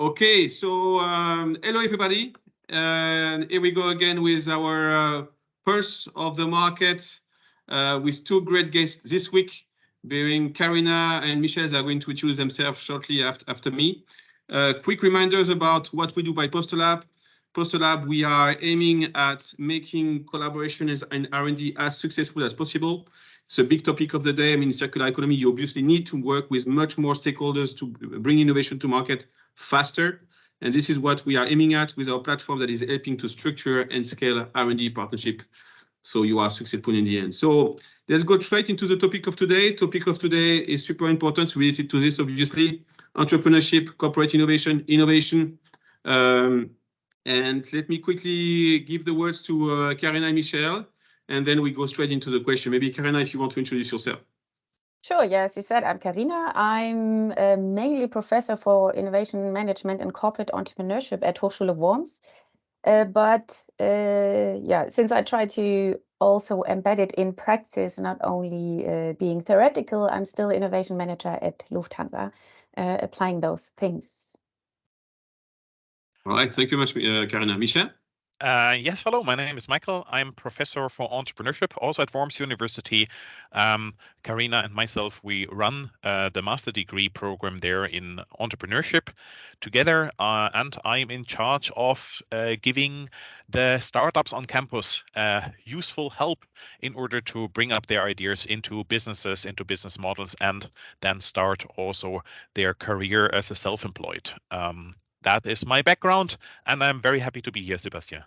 Okay, so hello everybody. Here we go again with our Pulse of the Market with two great guests this week, being Carina and Michelle. They are going to introduce themselves shortly after me. Quick reminders about what we do by Postolab. Postolab, we are aiming at making collaboration and R&D as successful as possible. It's a big topic of the day. I mean, circular economy, you obviously need to work with much more stakeholders to bring innovation to market faster. And this is what we are aiming at with our platform that is helping to structure and scale R&D partnership, so you are successful in the end. So let's go straight into the topic of today. Topic of today is super important, related to this, obviously. Entrepreneurship, corporate innovation. And let me quickly give the words to Carina and Michelle, and then we go straight into the question. Maybe Carina, if you want to introduce yourself. Sure, yeah, as you said, I'm Carina. I'm mainly professor for innovation management and corporate entrepreneurship at Hochschule Worms. Yeah, since I try to also embed it in practice, not only being theoretical, I'm still innovation manager at Lufthansa, applying those things. All right, thank you much, Carina. Michelle? Yes, hello, my name is Michael. I'm professor for entrepreneurship, also at Worms University. Carina and myself, we run the master degree program there in entrepreneurship together, and I'm in charge of giving the startups on campus useful help in order to bring up their ideas into businesses, into business models, and then start also their career as a self-employed. That is my background, and I'm very happy to be here, Sebastian.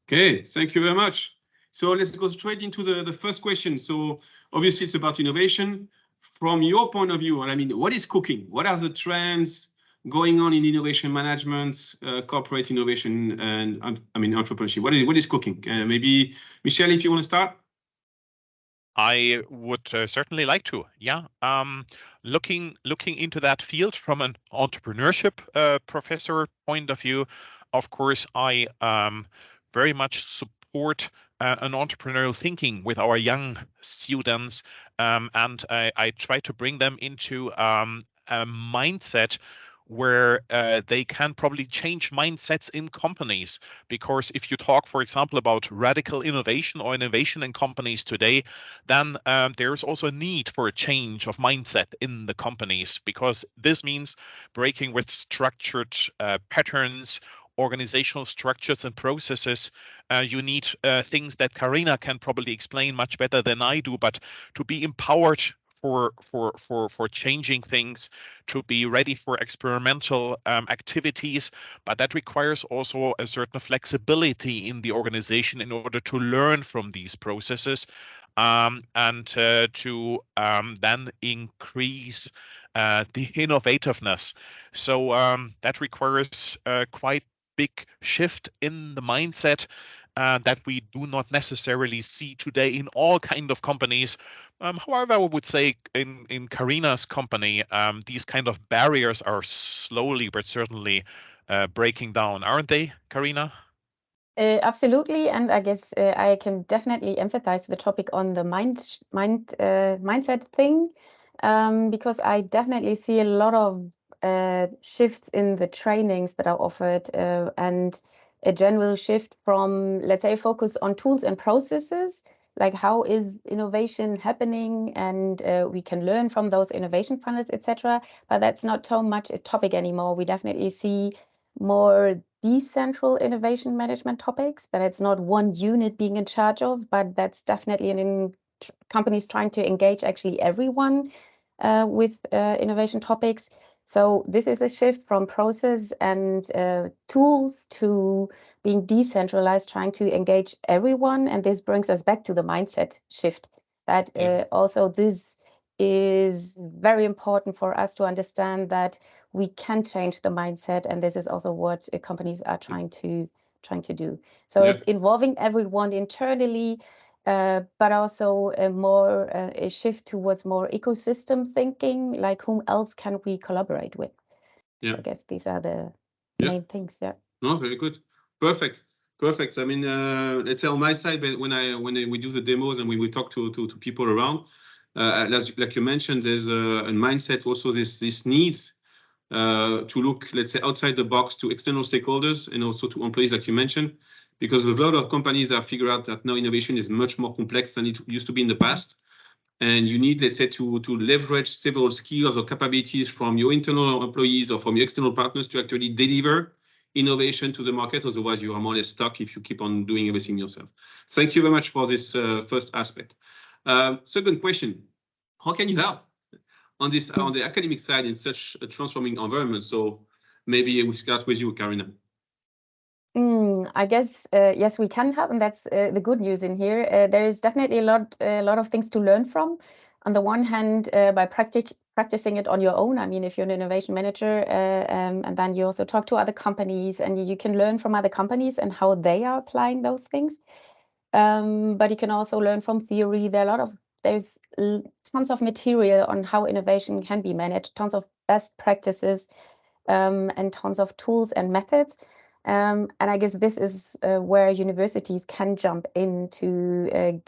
Okay, thank you very much. So let's go straight into the first question. So obviously it's about innovation. From your point of view, I mean, what is cooking? What are the trends going on in innovation management, corporate innovation, and I mean entrepreneurship? What is cooking? Maybe Michelle, if you want to start. I would certainly like to. Yeah, looking into that field from an entrepreneurship professor point of view, of course, I very much support an entrepreneurial thinking with our young students, and I try to bring them into a mindset where they can probably change mindsets in companies. Because if you talk, for example, about radical innovation or innovation in companies today, then there's also a need for a change of mindset in the companies, because this means breaking with structured patterns, organizational structures and processes. You need things that Carina can probably explain much better than I do, but to be empowered for changing things, to be ready for experimental activities, but that requires also a certain flexibility in the organization in order to learn from these processes, and to then increase the innovativeness. So that requires quite big shift in the mindset that we do not necessarily see today in all kind of companies. However, I would say in Carina's company, these kind of barriers are slowly but certainly breaking down, aren't they, Carina? Absolutely, and I guess I can definitely emphasize the topic on the mindset thing, because I definitely see a lot of shifts in the trainings that are offered, and a general shift from, let's say, focus on tools and processes, like how is innovation happening, and we can learn from those innovation funnels, etc. But that's not so much a topic anymore. We definitely see more decentral innovation management topics, but it's not one unit being in charge of, but that's definitely companies trying to engage actually everyone with innovation topics. So this is a shift from process and tools to being decentralized, trying to engage everyone. And this brings us back to the mindset shift, that also this is very important for us to understand that we can change the mindset, and this is also what companies are trying to do. So it's involving everyone internally, but also a shift towards more ecosystem thinking, like whom else can we collaborate with? Yeah, I guess these are the main things. Yeah. No, very good. Perfect. I mean, let's say on my side, but when we do the demos and we talk to people around, like you mentioned, there's a mindset also. This needs to look, let's say, outside the box to external stakeholders and also to employees, like you mentioned, because a lot of companies have figured out that now innovation is much more complex than it used to be in the past. And you need, let's say, to leverage several skills or capabilities from your internal employees or from your external partners to actually deliver innovation to the market. Otherwise, you are more or less stuck if you keep on doing everything yourself. Thank you very much for this first aspect. Second question, how can you help on the academic side in such a transforming environment? So maybe we'll start with you, Carina. I guess yes, we can help, and that's the good news in here. There is definitely a lot of things to learn from. On the one hand, by practicing it on your own. I mean, if you're an innovation manager, and then you also talk to other companies, and you can learn from other companies and how they are applying those things. But you can also learn from theory. There's tons of material on how innovation can be managed, tons of best practices, and tons of tools and methods. And I guess this is where universities can jump in to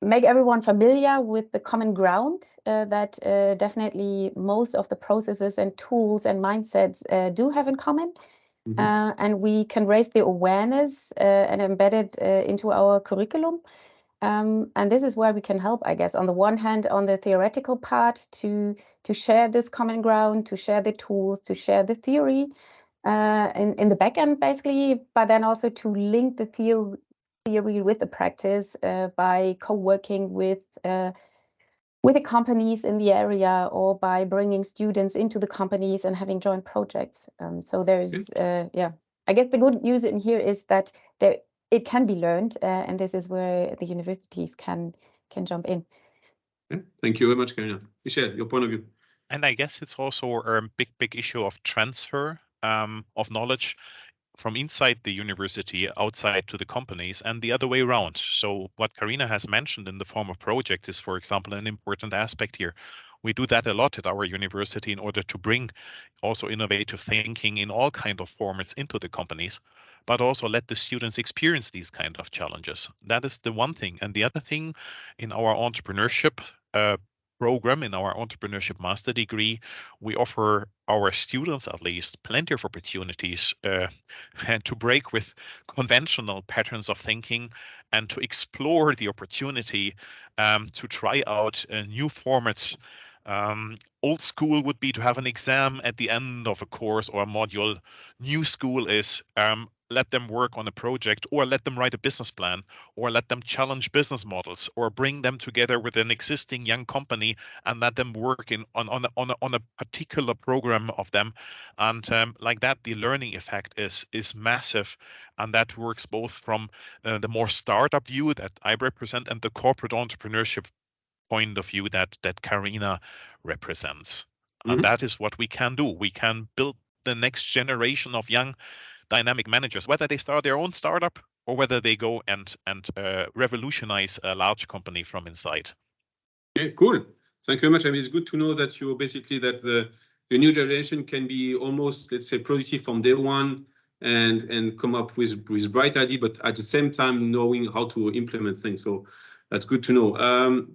make everyone familiar with the common ground that definitely most of the processes and tools and mindsets do have in common. And we can raise the awareness and embed it into our curriculum. And this is where we can help, I guess, on the one hand, on the theoretical part, to share this common ground, to share the tools, to share the theory in the back end, basically, but then also to link the theory with the practice by co-working with the companies in the area, or by bringing students into the companies and having joint projects. So there's, I guess the good news in here is that it can be learned, and this is where the universities can jump in. Okay. Thank you very much, Carina. Michel, your point of view. And I guess it's also a big issue of transfer of knowledge from inside the university outside to the companies, and the other way around. So what Carina has mentioned in the form of project is, for example, an important aspect here. We do that a lot at our university in order to bring also innovative thinking in all kind of formats into the companies, but also let the students experience these kind of challenges. That is the one thing. And the other thing, in our entrepreneurship program, in our Entrepreneurship Master degree, we offer our students at least plenty of opportunities and to break with conventional patterns of thinking and to explore the opportunity to try out new formats. Old school would be to have an exam at the end of a course or a module. New school is let them work on a project, or let them write a business plan, or let them challenge business models, or bring them together with an existing young company and let them work on a particular program of them. And like that, the learning effect is massive. And that works both from the more startup view that I represent and the corporate entrepreneurship point of view that Carina represents. And that is what we can do. We can build the next generation of young dynamic managers, whether they start their own startup or whether they go and revolutionize a large company from inside. Okay, cool. Thank you very much. I mean, it's good to know that you basically that the new generation can be almost, let's say, productive from day one and come up with bright idea, but at the same time knowing how to implement things. So that's good to know.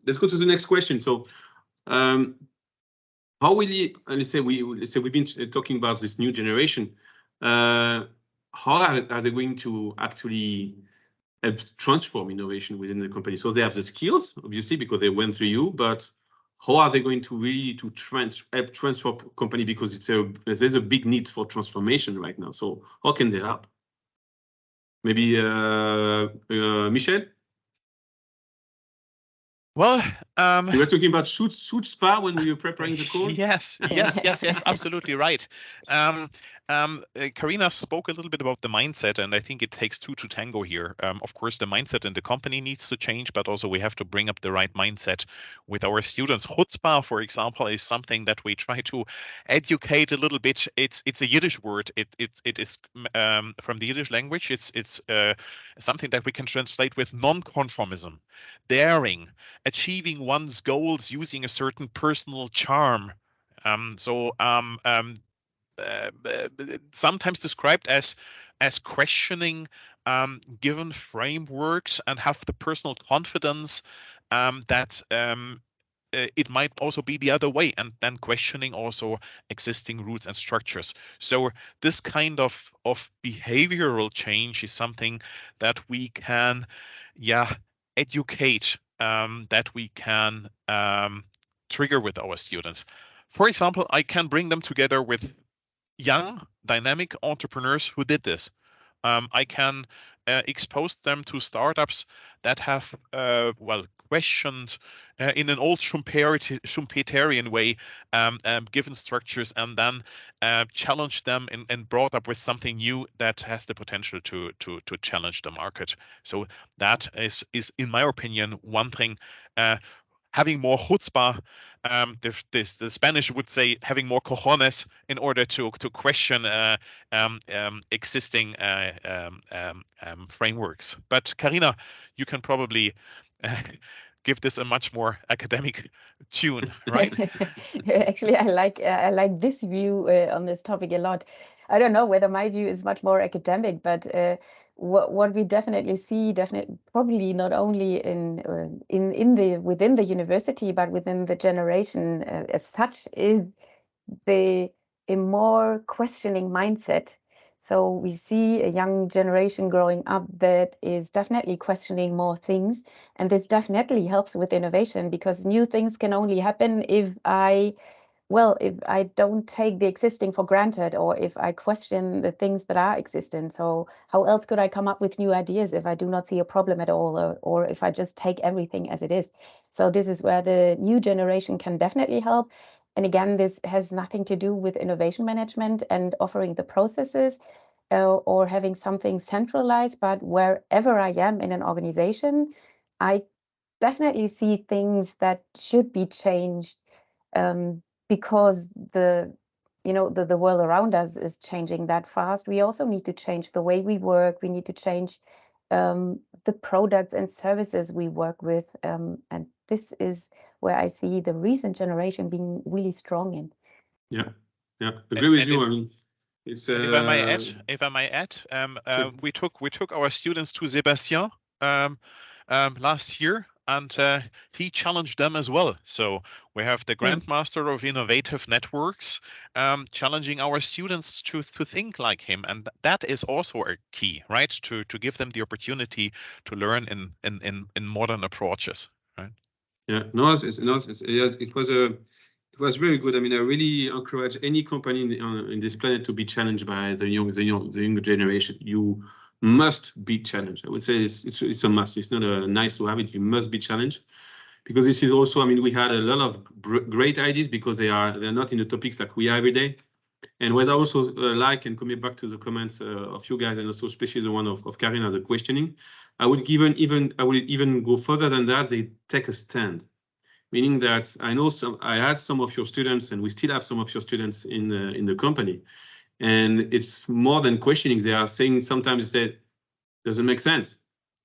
Let's go to the next question. So how will you, let's say we've been talking about this new generation. How are they going to actually help transform innovation within the company? So they have the skills, obviously, because they went through you, but how are they going to really help transform company? Because there's a big need for transformation right now. So how can they help? Maybe Michel? Well, we were talking about shoot spa when we were preparing the call. Yes, absolutely right. Carina spoke a little bit about the mindset, and I think it takes two to tango here. Of course, the mindset in the company needs to change, but also we have to bring up the right mindset with our students. Chutzpah, for example, is something that we try to educate a little bit. It's a Yiddish word. It is from the Yiddish language. It's something that we can translate with non-conformism, daring, achieving one's goals using a certain personal charm. Sometimes described as questioning given frameworks and have the personal confidence that it might also be the other way, and then questioning also existing rules and structures. So this kind of behavioral change is something that we can, educate, that we can trigger with our students. For example, I can bring them together with young, dynamic entrepreneurs who did this. I can expose them to startups that have, questioned in an old Schumpeterian way, given structures, and then challenged them and brought up with something new that has the potential to challenge the market. So that is in my opinion, one thing. Having more chutzpah, the Spanish would say having more cojones in order to question existing frameworks. But Carina, you can probably give this a much more academic tune, right? Actually, I like this view on this topic a lot. I don't know whether my view is much more academic, but what we definitely see, probably not only within the university, but within the generation as such, is a more questioning mindset. So we see a young generation growing up that is definitely questioning more things, and this definitely helps with innovation, because new things can only happen if I don't take the existing for granted, or if I question the things that are existent. So how else could I come up with new ideas if I do not see a problem at all, or if I just take everything as it is? So this is where the new generation can definitely help. And again, this has nothing to do with innovation management and offering the processes or having something centralized, but wherever I am in an organization, I definitely see things that should be changed, because the world around us is changing that fast. We also need to change the way we work. We need to change the products and services we work with, and this is where I see the recent generation being really strong in. Yeah, agree with And you. I mean, it's if I may add, sure. we took our students to Sébastien last year, and he challenged them as well. So we have the Grandmaster of Innovative Networks challenging our students to think like him, and that is also a key, right? To give them the opportunity to learn in modern approaches, right? Yeah, no, it was very good. I mean, I really encourage any company in this planet to be challenged by the younger generation. You must be challenged. I would say it's a must. It's not a nice to have it. You must be challenged, because this is also, I mean, we had a lot of great ideas because they're not in the topics like we are every day. And what I also like, and coming back to the comments of you guys, and also especially the one of Carina, the questioning, I would even go further than that. They take a stand, meaning that I had some of your students, and we still have some of your students in the company, and it's more than questioning. They are saying sometimes, they say, doesn't make sense.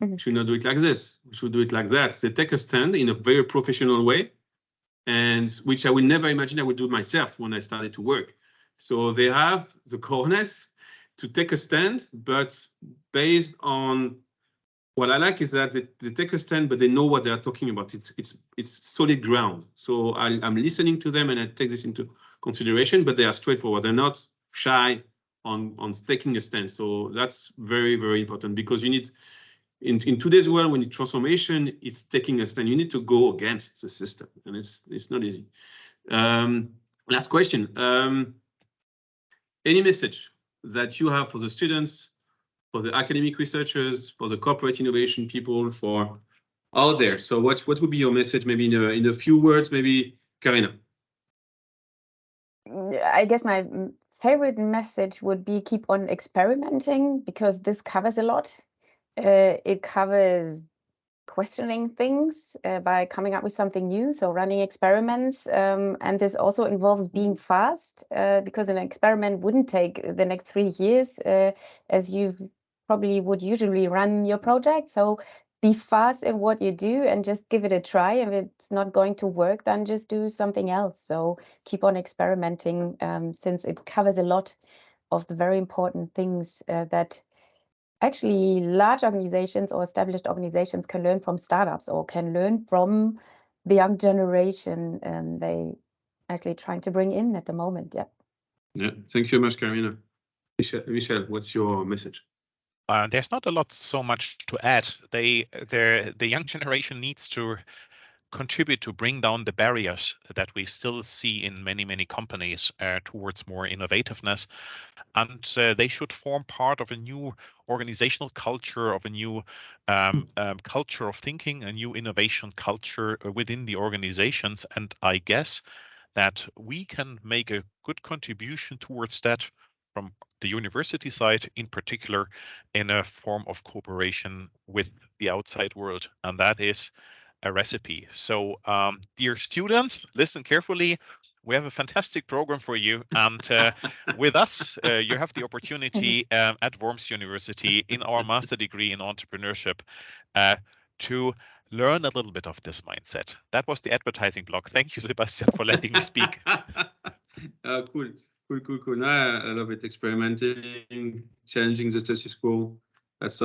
We should not do it like this. We should do it like that. They take a stand in a very professional way, and which I would never imagine I would do myself when I started to work. So they have the cojones to take a stand, but based on what I like is that they take a stand, but they know what they are talking about. It's solid ground. So I'm listening to them, and I take this into consideration, but they are straightforward. They're not shy on taking a stand. So that's very, very important, because you need, in today's world, when you transformation, it's taking a stand. You need to go against the system, and it's not easy. Last question. Any message that you have for the students, for the academic researchers, for the corporate innovation people, for out there? So what would be your message, maybe in a few words, maybe Carina? I guess my favorite message would be keep on experimenting, because this covers a lot. It covers questioning things by coming up with something new, so running experiments, and this also involves being fast, because an experiment wouldn't take the next 3 years as you probably would usually run your project. So be fast in what you do and just give it a try. If it's not going to work, then just do something else. So keep on experimenting, since it covers a lot of the very important things that actually large organizations or established organizations can learn from startups, or can learn from the young generation they actually trying to bring in at the moment. Yeah. Yeah. Thank you very much, Carina. Michel, what's your message? There's not a lot so much to add. The young generation needs to contribute to bring down the barriers that we still see in many companies towards more innovativeness, and they should form part of a new organizational culture, of a new culture of thinking, a new innovation culture within the organizations. And I guess that we can make a good contribution towards that from the university side, in particular, in a form of cooperation with the outside world, and that is a recipe. So, dear students, listen carefully. We have a fantastic program for you, and with us, you have the opportunity at Worms University in our master degree in entrepreneurship to learn a little bit of this mindset. That was the advertising block. Thank you, Sebastian, for letting me speak. Cool. No, I love it. Experimenting, challenging the status quo. That's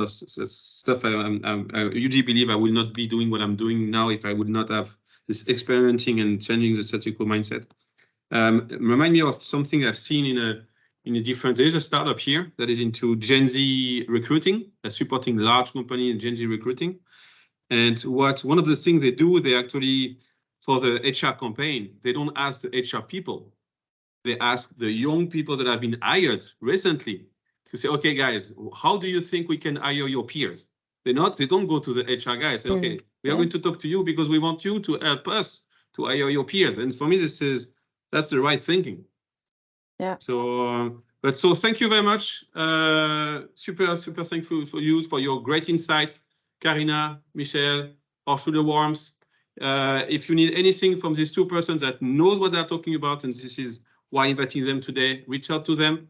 stuff I usually believe I will not be doing what I'm doing now if I would not have this experimenting and changing the status quo mindset. Remind me of something I've seen in a different. There's a startup here that is into Gen Z recruiting, supporting large company in Gen Z recruiting. And one of the things they do, they actually, for the HR campaign, they don't ask the HR people. They ask the young people that have been hired recently to say, okay, guys, how do you think we can hire your peers? They don't go to the HR guys. Say, okay, we are going to talk to you because we want you to help us to hire your peers. And for me, that's the right thinking. Yeah. So, thank you very much. Super thankful for you, for your great insight, Carina, Michel, or through the Worms. If you need anything from these two persons that knows what they're talking about, and this is why inviting them today, reach out to them.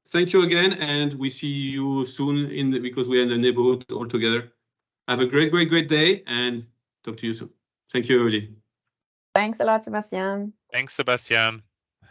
Thank you again, and we see you soon because we are in the neighborhood all together. Have a great day, and talk to you soon. Thank you, everybody. Thanks a lot, Sebastian. Thanks, Sebastian.